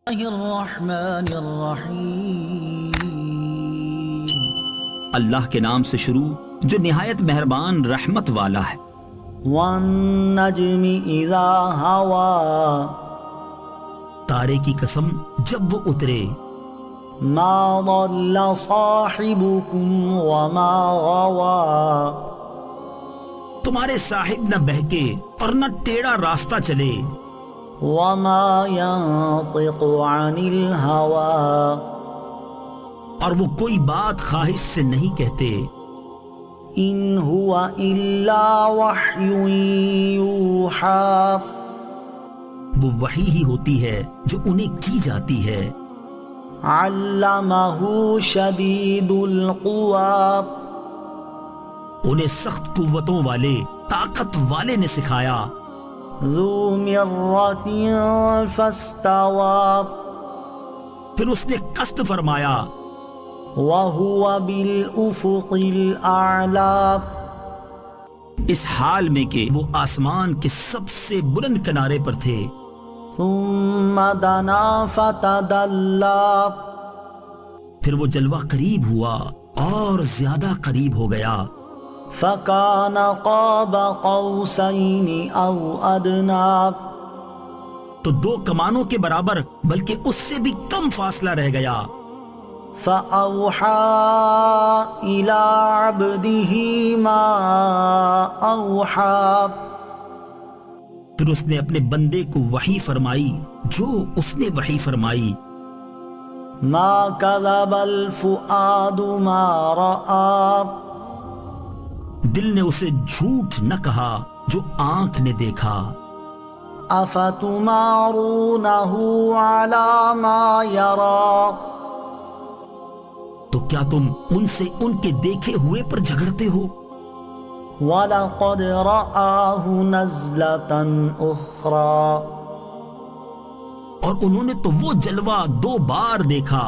الرحمن الرحیم، اللہ کے نام سے شروع جو نہایت مہربان رحمت والا ہے۔ والنجم اذا ہوا، تارے کی قسم جب وہ اترے، ما ضل صاحبکم وما غوا، تمہارے صاحب نہ بہکے اور نہ ٹیڑھا راستہ چلے، وما ينطق عن الهوى، اور وہ کوئی بات خواہش سے نہیں کہتے، ان هو الا وحی یوحى، وہ وحی ہی ہوتی ہے جو انہیں کی جاتی ہے۔ علمہ شدید القوى، انہیں سخت قوتوں والے طاقت والے نے سکھایا، ذو مرۃ فاستوى، پھر اس نے قصد فرمایا، وهو بالافق الاعلی، اس حال میں کہ وہ آسمان کے سب سے بلند کنارے پر تھے، ثم دنا فتدلی، پھر وہ جلوہ قریب ہوا اور زیادہ قریب ہو گیا، فکان قاب قوسین او ادنی، تو دو کمانوں کے برابر بلکہ اس سے بھی کم فاصلہ رہ گیا، فأوحى إلى عبده ما أوحى، پھر اس نے اپنے بندے کو وحی فرمائی جو اس نے وحی فرمائی، ما كذب الفؤاد ما رأى، دل نے اسے جھوٹ نہ کہا جو آنکھ نے دیکھا، أفتمارونه على ما يرى، تو کیا تم ان سے ان کے دیکھے ہوئے پر جھگڑتے ہو؟ وَلَقَدْ رَآهُ نَزْلَةً أُخْرَى، اور انہوں نے تو وہ جلوہ دو بار دیکھا،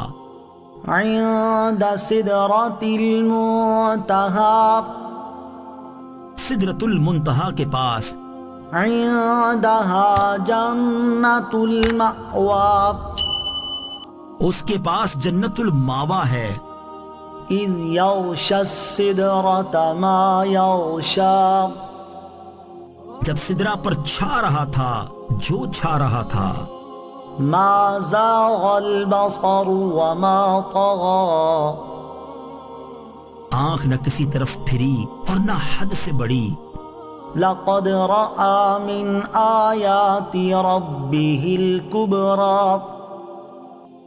عند سدرة المنتهى، سدرۃ المنتہا کے پاس، عندها جنة المأوى، اس کے پاس جنت الماوا ہے، اذ یغشی السدرة ما یغشی، جب سدرہ پر چھا رہا تھا جو چھا رہا تھا، ما زاغ البصر وما طغى، آنکھ نہ کسی طرف پھری اور نہ حد سے بڑی، لقد رأى من آیات ربه الكبرى،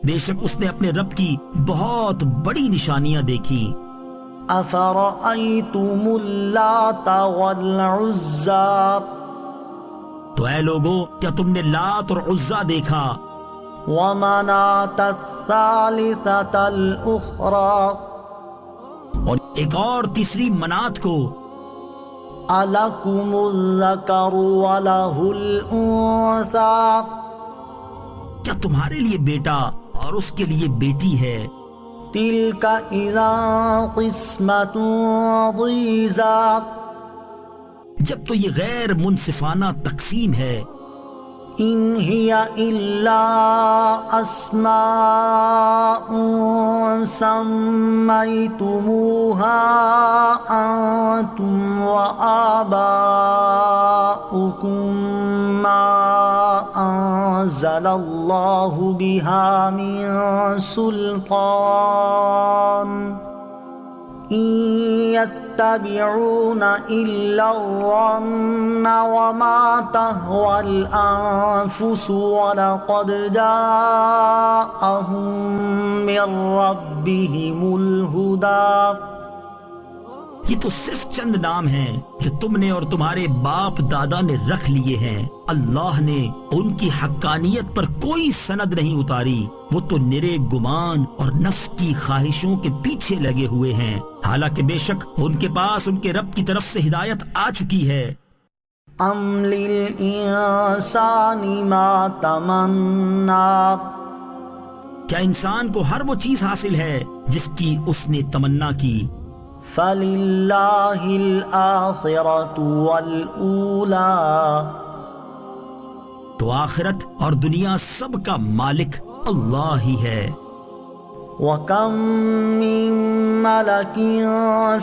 بے شک اس نے اپنے رب کی بہت بڑی نشانیاں دیکھی، افرأيتم اللات والعزى، تو اے لوگو کیا تم نے لات اور عزا دیکھا، ومناة الثالثة الأخرى، اور ایک اور تیسری منات کو، ألكم الذكر وله الأنثى، کیا تمہارے لیے بیٹا اور اس کے لیے بیٹی ہے، تلك إذا قسمة ضيزى، جب تو یہ غیر منصفانہ تقسیم ہے، إن هي إلا أسماء سميتموها أنتم وآباؤكم ما أنزل الله بها من سلطان، إن يتبعون إلا الظن وما تهوى الأنفس ولقد جاءهم من ربهم الهدى، یہ تو صرف چند نام ہیں جو تم نے اور تمہارے باپ دادا نے رکھ لیے ہیں، اللہ نے ان کی حقانیت پر کوئی سند نہیں اتاری، وہ تو نرے گمان اور نفس کی خواہشوں کے پیچھے لگے ہوئے ہیں، حالانکہ بے شک ان کے پاس ان کے رب کی طرف سے ہدایت آ چکی ہے۔ ام للانسان ما تمنا، کیا انسان کو ہر وہ چیز حاصل ہے جس کی اس نے تمنا کی، فَلِلَّهِ الْآخِرَةُ وَالْأُولَى، تو آخرت اور دنیا سب کا مالک اللہ ہی ہے۔ وَكَم مِّن مَّلَكٍ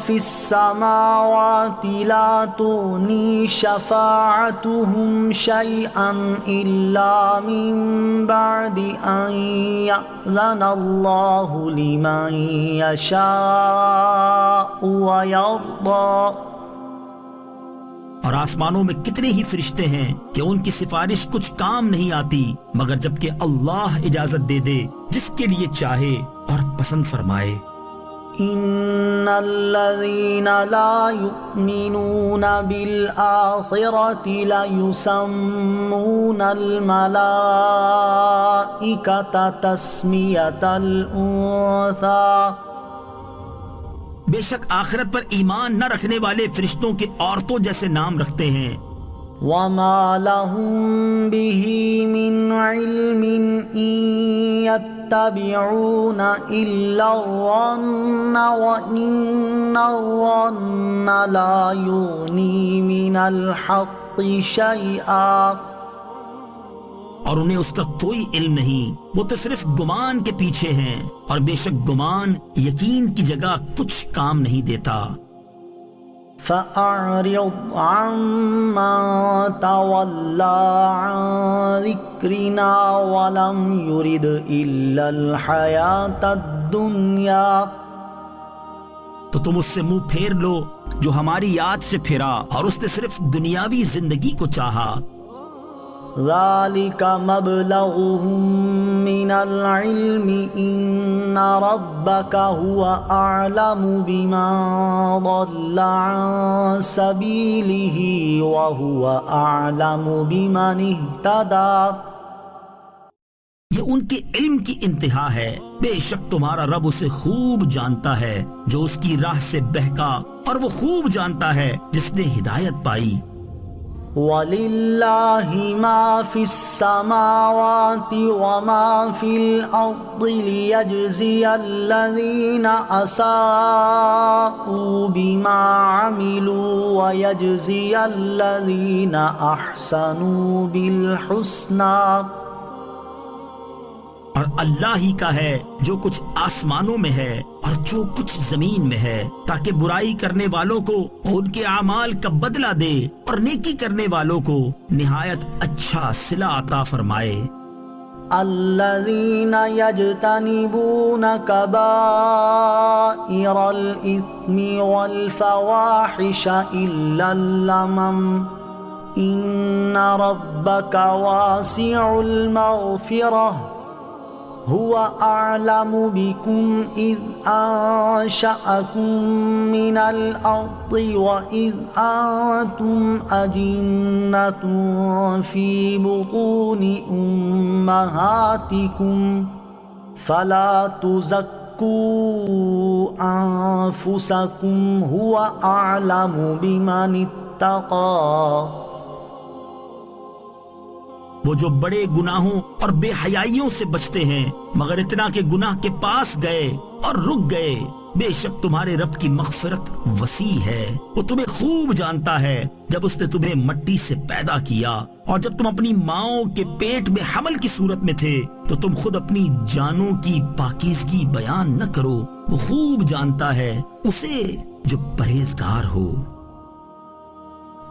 فِي السَّمَاوَاتِ لَا تُغْنِي شَفَاعَتُهُمْ شَيْئًا إِلَّا مِن بَعْدِ أَن يَأْذَنَ اللَّهُ لِمَن يَشَاءُ وَيَرْضَىٰ۔ اور آسمانوں میں کتنے ہی فرشتے ہیں کہ ان کی سفارش کچھ کام نہیں آتی مگر جبکہ اللہ اجازت دے دے جس کے لیے چاہے اور پسند فرمائے۔ إِنَّ الَّذِينَ لَا يُؤْمِنُونَ بِالْآخِرَةِ لَيُسَمُّونَ الْمَلَائِكَةَ تَسْمِيَةَ الْأُنثَىٰ۔ بے شک آخرت پر ایمان نہ رکھنے والے فرشتوں کے عورتوں جیسے نام رکھتے ہیں۔ وَمَا لَهُم بِهِ مِنْ عِلْمٍ إِن يَتَّبِعُونَ إِلَّا الظَّنَّ وَإِنَّ الظَّنَّ لَا يُغْنِي مِنَ الْحَقِّ شَيْئًا۔ اور انہیں اس کا کوئی علم نہیں، وہ تو صرف گمان کے پیچھے ہیں، اور بے شک گمان یقین کی جگہ کچھ کام نہیں دیتا۔ فَأَعْرِضْ عَمَّن تَوَلَّىٰ عَن ذِكْرِنَا وَلَمْ يُرِدْ إِلَّا الْحَيَاةَ الدُّنْيَا۔ تو تم اس سے منہ پھیر لو جو ہماری یاد سے پھرا اور اس نے صرف دنیاوی زندگی کو چاہا۔ ذَلِكَ مَبْلَغُهُم مِّنَ الْعِلْمِ إِنَّ رَبَّكَ هُوَ أَعْلَمُ بِمَن ضَلَّ عَن سَبِيلِهِ وَهُوَ أَعْلَمُ بِمَنِ اهْتَدَىٰ۔ یہ ان کے علم کی انتہا ہے، بے شک تمہارا رب اسے خوب جانتا ہے جو اس کی راہ سے بہکا، اور وہ خوب جانتا ہے جس نے ہدایت پائی۔ وَلِلَّهِ مَا فِي السَّمَاوَاتِ وَمَا فِي الْأَرْضِ لِيَجْزِيَ الَّذِينَ أَسَاءُوا بِمَا عَمِلُوا وَيَجْزِيَ الَّذِينَ أَحْسَنُوا بِالْحُسْنَىٰ۔ اور اللہ ہی کا ہے جو کچھ آسمانوں میں ہے اور جو کچھ زمین میں ہے، تاکہ برائی کرنے والوں کو ان کے اعمال کا بدلہ دے اور نیکی کرنے والوں کو نہایت اچھا صلہ عطا فرمائے۔ الذين يجتنبون كبائر الإثم والفواحش إلا اللمم إن ربك واسع المغفرة هو أعلم بكم إذ أنشأكم من الأرض وإذ أنتم أجنة في بطون أمهاتكم فلا تزكوا أنفسكم هو أعلم بمن اتقى۔ وہ جو بڑے گناہوں اور بے حیائیوں سے بچتے ہیں مگر اتنا کہ گناہ کے پاس گئے اور رک گئے، بے شک تمہارے رب کی مغفرت وسیع ہے، وہ تمہیں خوب جانتا ہے جب اس نے تمہیں مٹی سے پیدا کیا اور جب تم اپنی ماؤں کے پیٹ میں حمل کی صورت میں تھے تو تم خود اپنی جانوں کی پاکیزگی بیان نہ کرو، وہ خوب جانتا ہے اسے جو پرہیزگار ہو۔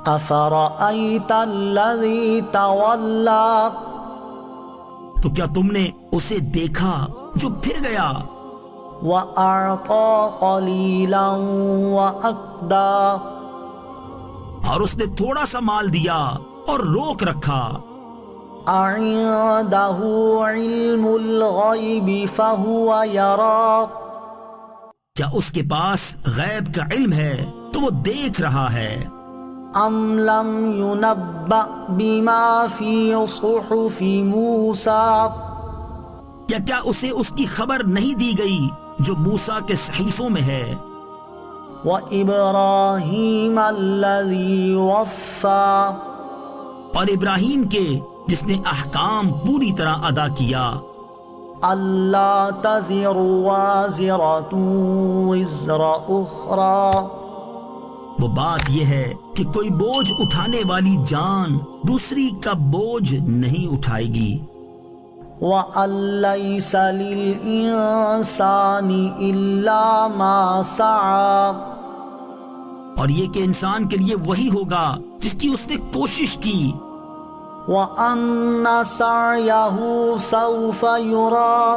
أَفَرَأَيْتَ الَّذِي تَوَلَّىٰ، تو کیا تم نے اسے دیکھا جو پھر گیا، وَأَعْطَىٰ قَلِيلًا وَأَكْدَىٰ، اور اس نے تھوڑا سا مال دیا اور روک رکھا۔ أَعِندَهُ عِلْمُ الْغَيْبِ فَهُوَ يَرَىٰ، کیا اس کے پاس غیب کا علم ہے تو وہ دیکھ رہا ہے۔ أَمْ لَمْ يُنَبَّأْ بِمَا فِي صُحُفِ مُوسَىٰ، یا کیا اسے اس کی خبر نہیں دی گئی جو موسیٰ کے صحیفوں میں ہے۔ وَإِبْرَاهِيمَ الَّذِي وَفَّىٰ، اور ابراہیم کے جس نے احکام پوری طرح ادا کیا۔ أَلَّا تَزِرُ وَازِرَةٌ وِزْرَ أُخْرَىٰ، وہ بات یہ ہے کہ کوئی بوجھ اٹھانے والی جان دوسری کا بوجھ نہیں اٹھائے گی۔ وَأَن لَّيْسَ لِلْإِنسَانِ إِلَّا مَا سَعَىٰ، اور یہ کہ انسان کے لیے وہی ہوگا جس کی اس نے کوشش کی. وَأَنَّ سَعْيَهُ سَوْفَ يُرَىٰ،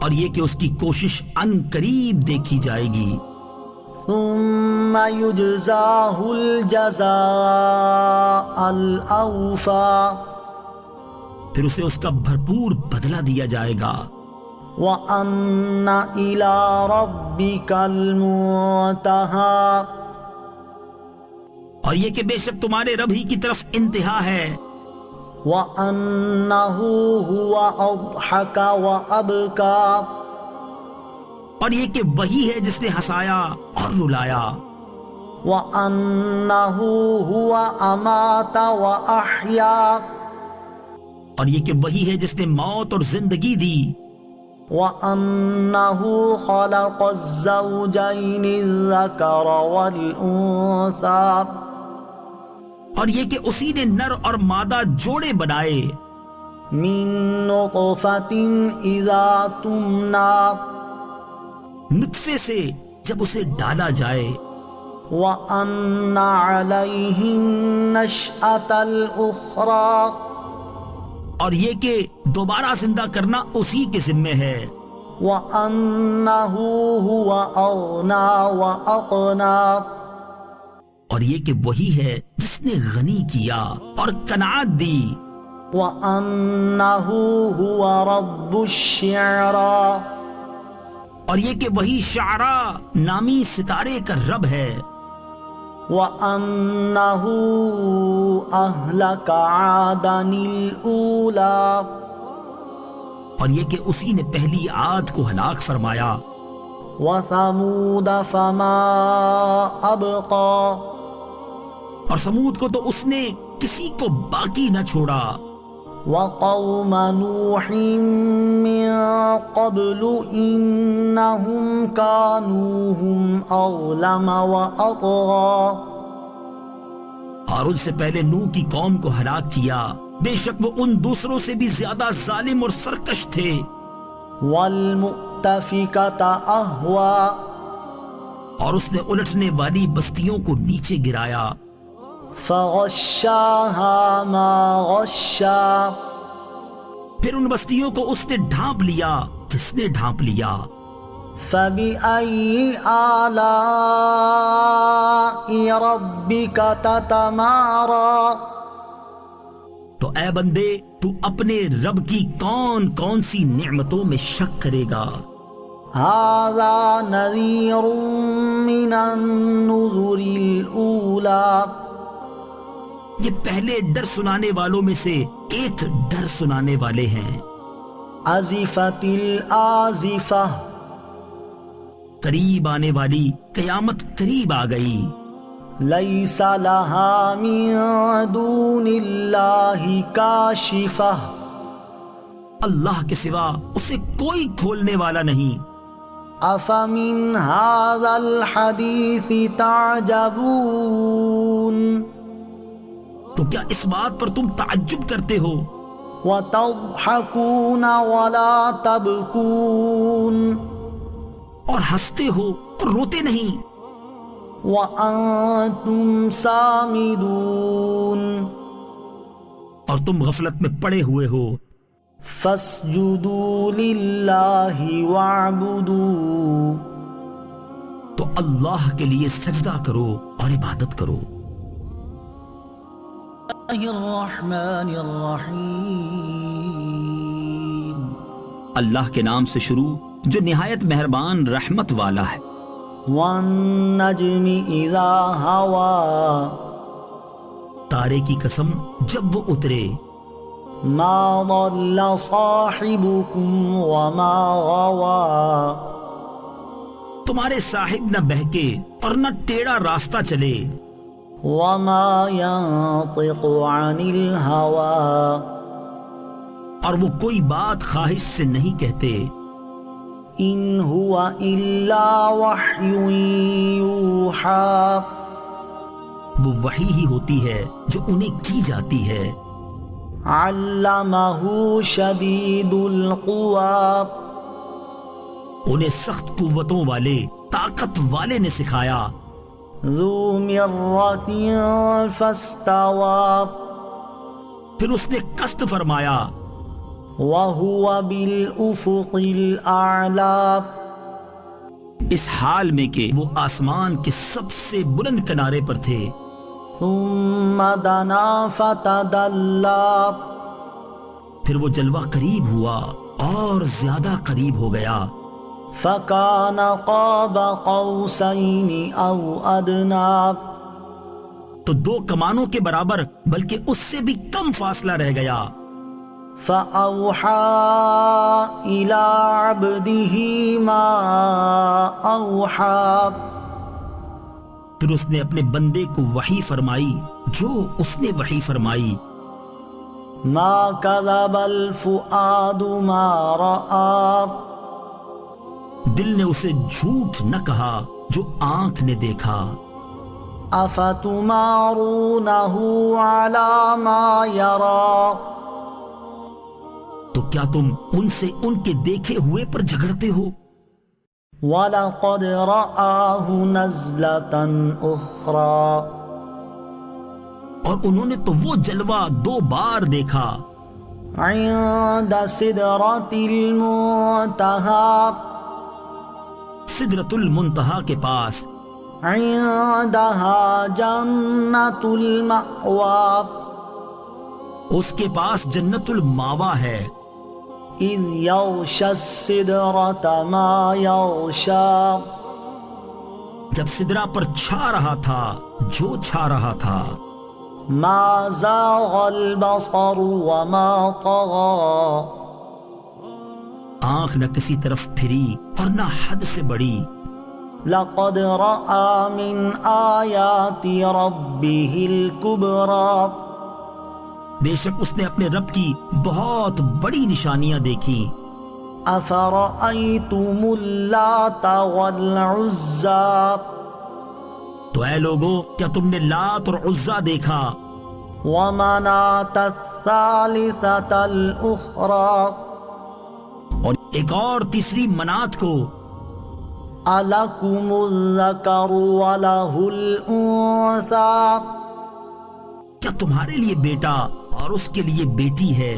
اور یہ کہ اس کی کوشش ان قریب دیکھی جائے گی. ثُمَّ يُجْزَاهُ الْجَزَاءَ الْأَوْفَىٰ، پھر اسے اس کا بھرپور بدلہ دیا جائے گا. وَأَنَّ إِلَىٰ رَبِّكَ الْمُنتَهَىٰ، اور یہ کہ بے شک تمہارے رب ہی کی طرف انتہا ہے. وَأَنَّهُ هُوَ أَضْحَكَ وَأَبْكَىٰ، اور یہ کہ وہی ہے جس نے ہنسایا اور رلایا. وَأَنَّهُ هُوَ أَمَاتَ وَأَحْيَا، اور یہ کہ وہی ہے جس نے موت اور زندگی دی. وَأَنَّهُ خَلَقَ الزَّوْجَيْنِ الذَّكَرَ وَالْأُنثَىٰ، اور یہ کہ اسی نے نر اور مادہ جوڑے بنائے. مِن نُطْفَةٍ إِذَا تُمْنَىٰ، نطفے سے جب اسے ڈالا جائے. وَأَنَّ عَلَيْهِ النَّشْأَةَ الْأُخْرَىٰ، اور یہ کہ دوبارہ زندہ کرنا اسی کے ذمے ہے. وَأَنَّهُ هُوَ أَغْنَىٰ وَأَقْنَىٰ، اور یہ کہ وہی ہے جس نے غنی کیا اور قناعت دی. وَأَنَّهُ هُوَ رَبُّ الشِّعْرَىٰ، اور یہ کہ وہی شعراء نامی ستارے کا رب ہے. وَأَنَّهُ أَهْلَكَ عَادًا الْأُولَىٰ، اور یہ کہ اسی نے پہلی عاد کو ہلاک فرمایا. وَثَمُودَ فَمَا أَبْقَىٰ، اور سمود کو تو اس نے کسی کو باقی نہ چھوڑا. وَقَوْمَ نُوحٍ مِّن قَبْلُ إِنَّهُمْ كَانُوا هُمْ أَظْلَمَ وَأَطْغَىٰ، اور ان سے پہلے نوح کی قوم کو ہلاک کیا، بے شک وہ ان دوسروں سے بھی زیادہ ظالم اور سرکش تھے. وَالْمُؤْتَفِكَةَ أَهْوَىٰ، اور اس نے الٹنے والی بستیوں کو نیچے گرایا. فَغَشَّاهَا مَا غَشَّىٰ، پھر ان بستیوں کو اس نے ڈھانپ لیا جس نے ڈھانپ لیا. فَبِأَيِّ آلَاءِ رَبِّكَ تَتَمَارَىٰ، تو اے بندے تو اپنے رب کی کون کون سی نعمتوں میں شک کرے گا. هَٰذَا نَذِيرٌ مِّنَ النُّذُرِ الْأُولَىٰ، یہ پہلے ڈر سنانے والوں میں سے ایک ڈر سنانے والے ہیں. أَزِفَتِ الْآزِفَةُ، قریب آنے والی قیامت قریب آ گئی. لَيْسَ لَهَا مِن دُونِ اللَّهِ كَاشِفَةٌ، اللہ کے سوا اسے کوئی کھولنے والا نہیں. أَفَمِنْ هَٰذَا الْحَدِيثِ تَعْجَبُونَ، تو کیا اس بات پر تم تعجب کرتے ہو؟ وَتَضْحَكُونَ وَلَا تَبْكُونَ، اور ہنستے ہو اور روتے نہیں. وَأَنتُمْ سَامِدُونَ، اور تم غفلت میں پڑے ہوئے ہو. فَاسْجُدُوا لِلَّهِ وَاعْبُدُوا، تو اللہ کے لیے سجدہ کرو اور عبادت کرو. الرحمن الرحیم، اللہ کے نام سے شروع جو نہایت مہربان رحمت والا ہے. وَالنَّجْمِ إِذَا هَوَىٰ، تارے کی قسم جب وہ اترے. مَا ضَلَّ صَاحِبُكُمْ وَمَا غَوَىٰ، تمہارے صاحب نہ بہکے اور نہ ٹیڑھا راستہ چلے. وَمَا يَنطِقُ عَنِ الْهَوَىٰ، اور وہ کوئی بات خواہش سے نہیں کہتے. إِنْ هُوَ إِلَّا وَحْيٌ يُوحَىٰ، وہ وحی ہی ہوتی ہے جو انہیں کی جاتی ہے. علمہ شدید القوى انہیں سخت قوتوں والے طاقت والے نے سکھایا. ذو مرۃ فاستوى پھر اس نے قصد فرمایا. وهو بالافق الاعلى اس حال میں کہ وہ آسمان کے سب سے بلند کنارے پر تھے. ثم دنا فتدلى پھر وہ جلوہ قریب ہوا اور زیادہ قریب ہو گیا. فكان قاب قوسين او ادنى تو 2 کمانوں کے برابر بلکہ اس سے بھی کم فاصلہ رہ گیا. فأوحى إلى عبده ما أوحى پھر اس نے اپنے بندے کو وحی فرمائی جو اس نے وحی فرمائی. ما كذب الفؤاد ما رأى دل نے اسے جھوٹ نہ کہا جو آنکھ نے دیکھا. أفتمارونه على ما يرى تو کیا تم ان سے ان کے دیکھے ہوئے پر جھگڑتے ہو؟ وَلَقَدْ رَآهُ نَزْلَةً أُخْرَى اور انہوں نے تو وہ جلوہ 2 بار دیکھا. عند سدرة المنتهى سدرۃ المنتہا کے پاس. عندها جنة المأوى اس کے پاس جنت الماوا ہے. إذ يغشى السدرة ما يغشى جب سدرہ پر چھا رہا تھا جو چھا رہا تھا. ما زاغ البصر وما طغى آنکھ نہ کسی طرف پھری اور نہ حد سے بڑی. لقد رأى من آيات ربه الكبرى بے شک اس نے اپنے رب کی بہت بڑی نشانیاں دیکھی. أفرأيتم اللات والعزى تو اے لوگو کیا تم نے لات اور عزا دیکھا ومناة الثالثة الأخرى اور ایک اور تیسری منات کو. ألكم الذكر وله الأنثى کیا تمہارے لیے بیٹا اور اس کے لیے بیٹی ہے؟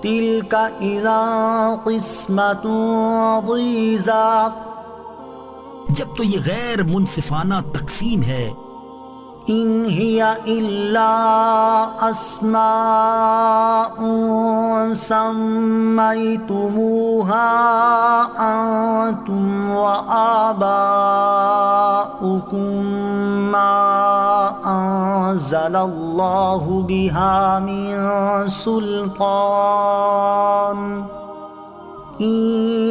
تلك إذا قسمة ضيزى جب تو یہ غیر منصفانہ تقسیم ہے. إن هي إلا أسماء سميتموها أنتم وآباؤكم ما أنزل الله بها من سلطان إن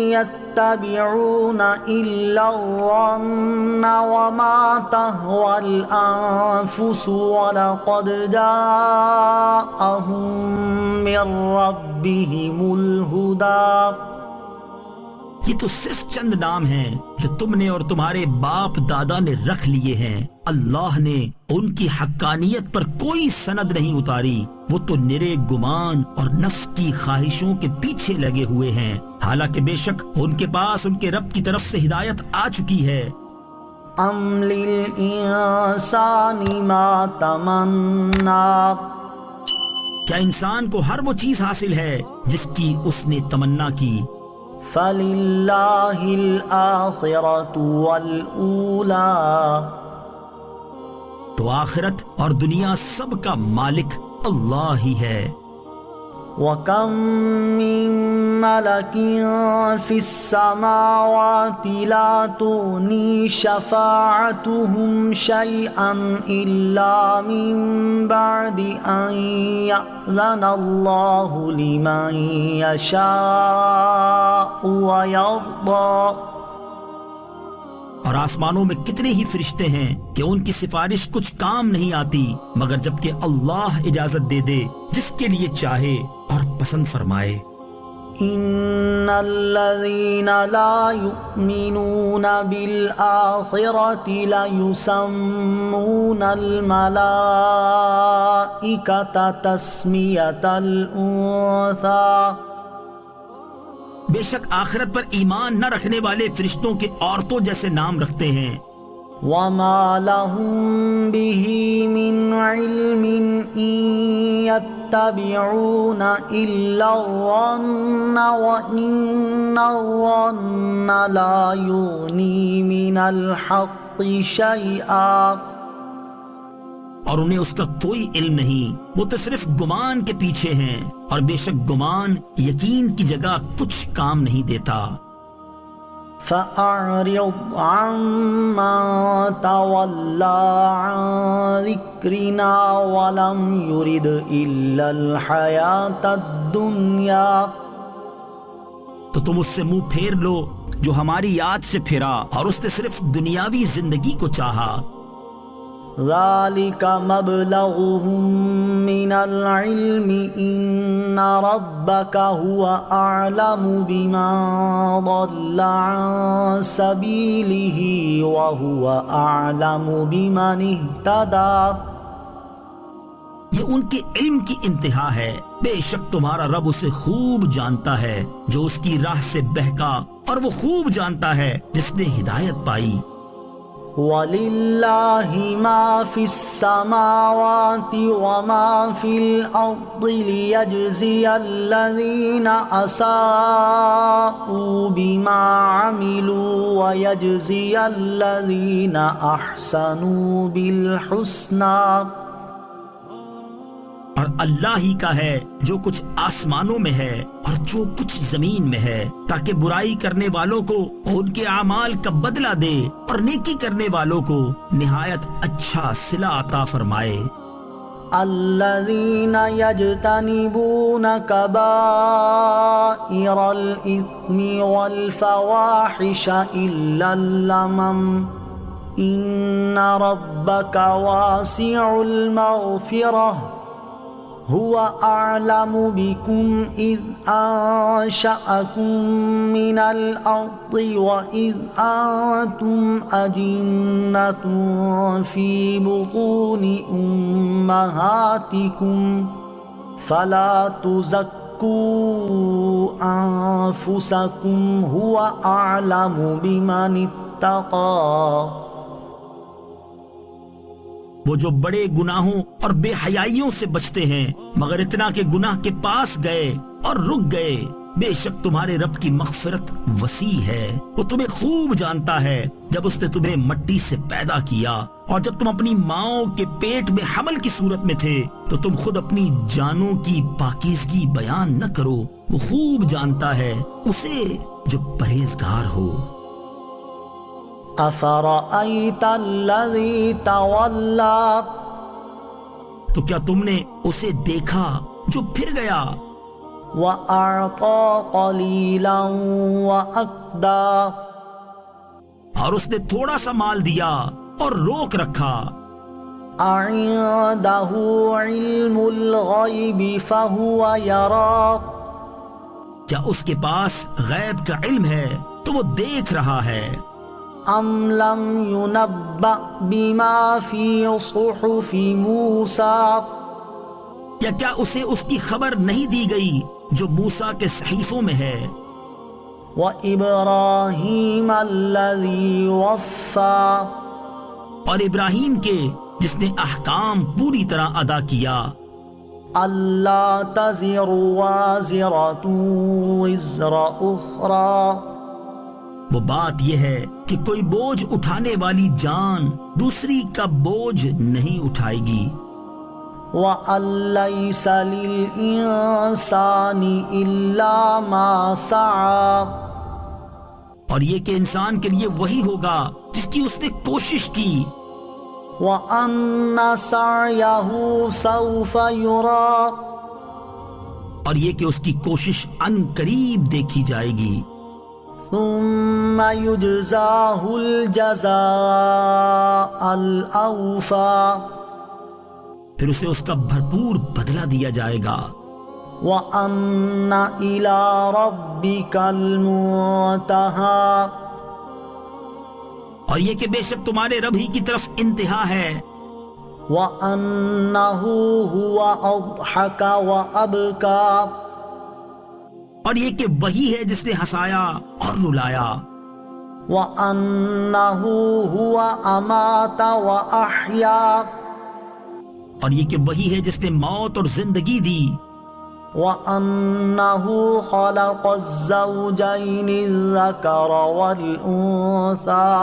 يتبعون إلا الظن وما تهوى الأنفس ولقد جاءهم من ربهم الهدى یہ تو صرف چند نام ہیں جو تم نے اور تمہارے باپ دادا نے رکھ لیے ہیں. اللہ نے ان کی حقانیت پر کوئی سند نہیں اتاری. وہ تو نرے گمان اور نفس کی خواہشوں کے پیچھے لگے ہوئے ہیں، حالانکہ بے شک ان کے پاس ان کے رب کی طرف سے ہدایت آ چکی ہے. أم للإنسان ما تمنى کیا انسان کو ہر وہ چیز حاصل ہے جس کی اس نے تمنا کی؟ فللہ الآخرة والأولى تو آخرت اور دنیا سب کا مالک اللہ ہی ہے. وَكَم مِّن مَّلَكٍ فِي السَّمَاوَاتِ لَا تُغْنِي شَفَاعَتُهُمْ شَيْئًا إِلَّا مِن بَعْدِ أَن يَأْذَنَ اللَّهُ لِمَن يَشَاءُ وَيَرْضَىٰ اور آسمانوں میں کتنے ہی فرشتے ہیں کہ ان کی سفارش کچھ کام نہیں آتی مگر جبکہ اللہ اجازت دے دے جس کے لیے چاہے اور پسند فرمائے. إِنَّ الذين لا يؤمنون بالآخرة ليسمون الملائكة تسمية الأنثى بے شک آخرت پر ایمان نہ رکھنے والے فرشتوں کے عورتوں جیسے نام رکھتے ہیں، وما لهم به من علم إن يتبعون إلا الظن وإن الظن لا يغني من الحق شيئا اور انہیں اس کا کوئی علم نہیں، وہ تو صرف گمان کے پیچھے ہیں، اور بے شک گمان یقین کی جگہ کچھ کام نہیں دیتا۔ فأعرض عمن تولى عن ذكرنا ولم يرد إلا الحياة الدنيا تو تم اس سے منہ پھیر لو جو ہماری یاد سے پھرا اور اس نے صرف دنیاوی زندگی کو چاہا۔ ذلك مبلغهم من العلم إن ربك هو أعلم بمن ضل عن سبيله وهو أعلم بمن اهتدى یہ ان کے علم کی انتہا ہے، بے شک تمہارا رب اسے خوب جانتا ہے جو اس کی راہ سے بہکا، اور وہ خوب جانتا ہے جس نے ہدایت پائی۔ وَلِلَّهِ مَا فِي السَّمَاوَاتِ وَمَا فِي الْأَرْضِ لِيَجْزِيَ الَّذِينَ أَسَاءُوا بِمَا عَمِلُوا وَيَجْزِيَ الَّذِينَ أَحْسَنُوا بِالْحُسْنَى اور اللہ ہی کا ہے جو کچھ آسمانوں میں ہے اور جو کچھ زمین میں ہے، تاکہ برائی کرنے والوں کو ان کے اعمال کا بدلہ دے اور نیکی کرنے والوں کو نہایت اچھا صلہ عطا فرمائے۔ الذين يجتنبون كبائر الإثم والفواحش إلا اللمم إن ربك واسع المغفرة هو أعلم بكم إذ أنشأكم من الأرض وإذ أنتم أجنة في بطون أمهاتكم فلا تزكوا أنفسكم هو أعلم بمن اتقى وہ جو بڑے گناہوں اور بے حیائیوں سے بچتے ہیں مگر اتنا کہ گناہ کے پاس گئے اور رک گئے، بے شک تمہارے رب کی مغفرت وسیع ہے، وہ تمہیں خوب جانتا ہے جب اس نے تمہیں مٹی سے پیدا کیا اور جب تم اپنی ماؤں کے پیٹ میں حمل کی صورت میں تھے تو تم خود اپنی جانوں کی پاکیزگی بیان نہ کرو، وہ خوب جانتا ہے اسے جو پرہیزگار ہو۔ أفرأيت الذي تولى تو کیا تم نے اسے دیکھا جو پھر گیا وأعطى قليلا وأكدى اور اس نے تھوڑا سا مال دیا اور روک رکھا؟ أعنده علم الغيب فهو يرى کیا اس کے پاس غیب کا علم ہے تو وہ دیکھ رہا ہے؟ أم لم ينبأ بما في صحف موسى یا کیا اسے اس کی خبر نہیں دی گئی جو موسیٰ کے صحیفوں میں ہے؟ وإبراهيم الذي وفى اور ابراہیم کے جس نے احکام پوری طرح ادا کیا۔ ألا تزر وازرة وزر أخرى وہ بات یہ ہے کہ کوئی بوجھ اٹھانے والی جان دوسری کا بوجھ نہیں اٹھائے گی۔ وَأَن لَّيْسَ لِلْإِنسَانِ إِلَّا مَا سَعَىٰ اور یہ کہ انسان کے لیے وہی ہوگا جس کی اس نے کوشش کی۔ وَأَنَّ سَعْيَهُ سَوْفَ يُرَىٰ اور یہ کہ اس کی کوشش ان قریب دیکھی جائے گی۔ ثُمَّ يُجْزَاهُ الْجَزَاءَ الْأَوْفَىٰ پھر اسے اس کا بھرپور بدلہ دیا جائے گا۔ وَأَنَّ إِلَى رَبِّكَ الْمُنْتَهَى، اور یہ کہ بے شک تمہارے رب ہی کی طرف انتہا ہے، وَأَنَّهُ هُوَ أَضْحَكَ وَأَبْكَى، اور یہ کہ وہی ہے جس نے ہنسایا اور رلایا، وَأَنَّهُ هُوَ أَمَاتَ وَأَحْيَا، اور یہ کہ وہی ہے جس نے موت اور زندگی دی، وَأَنَّهُ خَلَقَ الزَّوْجَيْنِ الذَّكَرَ وَالْأُنثَى،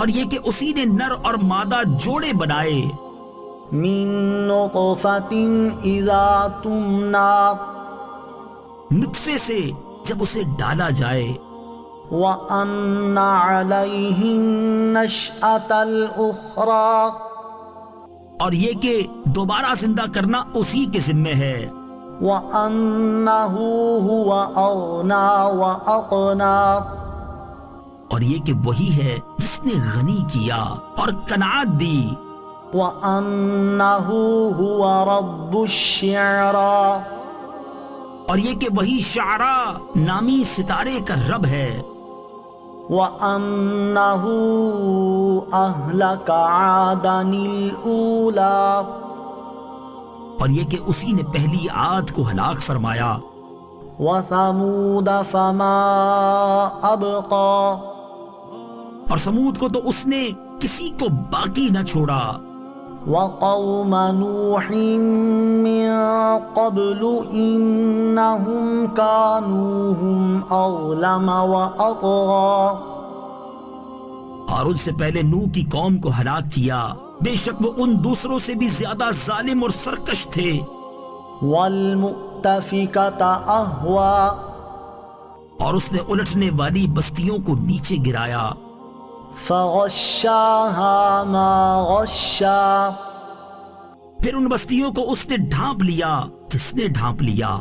اور یہ کہ اسی نے نر اور مادہ جوڑے بنائے، مِن نُطْفَةٍ إِذَا تُمْنَى، نطفے سے جب اسے ڈالا جائے، وَأَنَّ عَلَيْهِ النَّشْأَةَ الْأُخْرَى، اور یہ کہ دوبارہ زندہ کرنا اسی کے ذمے ہے، وَأَنَّهُ هُوَ أَغْنَى وَأَقْنَى، اور یہ کہ وہی ہے جس نے غنی کیا اور قناعت دی، وَأَنَّهُ هُوَ رَبُّ الشِّعْرَى، اور یہ کہ وہی شعراء نامی ستارے کا رب ہے، وَأَنَّهُ أَهْلَكَ عَادًا الْأُولَى، اور یہ کہ اسی نے پہلی عاد کو ہلاک فرمایا، وَثَمُودَ فَمَا أَبْقَى، اور سمود کو تو اس نے کسی کو باقی نہ چھوڑا، وَقَوْمَ نُوحٍ مِّن قَبْلُ إِنَّهُمْ كَانُوا هُمْ أَظْلَمَ وَأَطْغَى، اور ان سے پہلے نوح کی قوم کو ہلاک کیا، بے شک وہ ان دوسروں سے بھی زیادہ ظالم اور سرکش تھے، وَالْمُؤْتَفِكَةَ أَهْوَى، اور اس نے الٹنے والی بستیوں کو نیچے گرایا، فَغَشَّاهَا مَا غَشَّى، پھر ان بستیوں کو اس نے ڈھانپ لیا جس نے ڈھانپ لیا،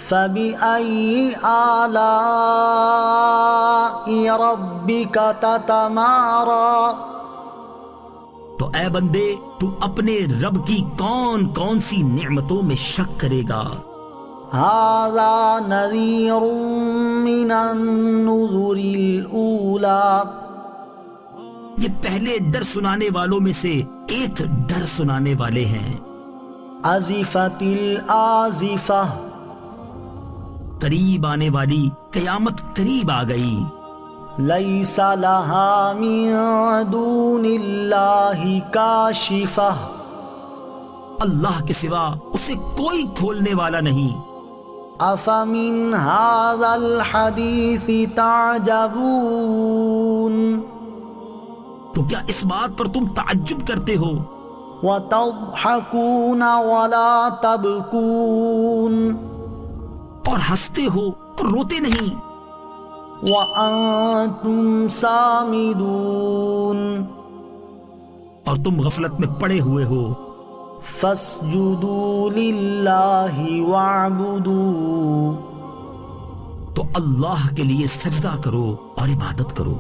فَبِأَيِّ آلَاءِ رَبِّكَ تَتَمَارَى، تو اے بندے تو اپنے رب کی کون کون سی نعمتوں میں شک کرے گا، هَذَا نَذِيرٌ مِّنَ النُّذُرِ الْأُولَى، یہ پہلے ڈر سنانے والوں میں سے ایک ڈر سنانے والے ہیں، أَزِفَتِ الْآزِفَةُ، قریب آنے والی قیامت قریب آ گئی، لَيْسَ لَهَا مِن دُونِ اللَّهِ كَاشِفَةٌ، اللہ کے سوا اسے کوئی کھولنے والا نہیں، أَفَمِنْ هَذَا الْحَدِيثِ تَعْجَبُونَ، تو کیا اس بات پر تم تعجب کرتے ہو، وَتَضْحَكُونَ وَلَا تَبْكُونَ، اور ہنستے ہو اور روتے نہیں، وَأَنْتُمْ سَامِدُونَ، اور تم غفلت میں پڑے ہوئے ہو، فَاسْجُدُوا لِلَّهِ وَاعْبُدُوا، تو اللہ کے لیے سجدہ کرو اور عبادت کرو۔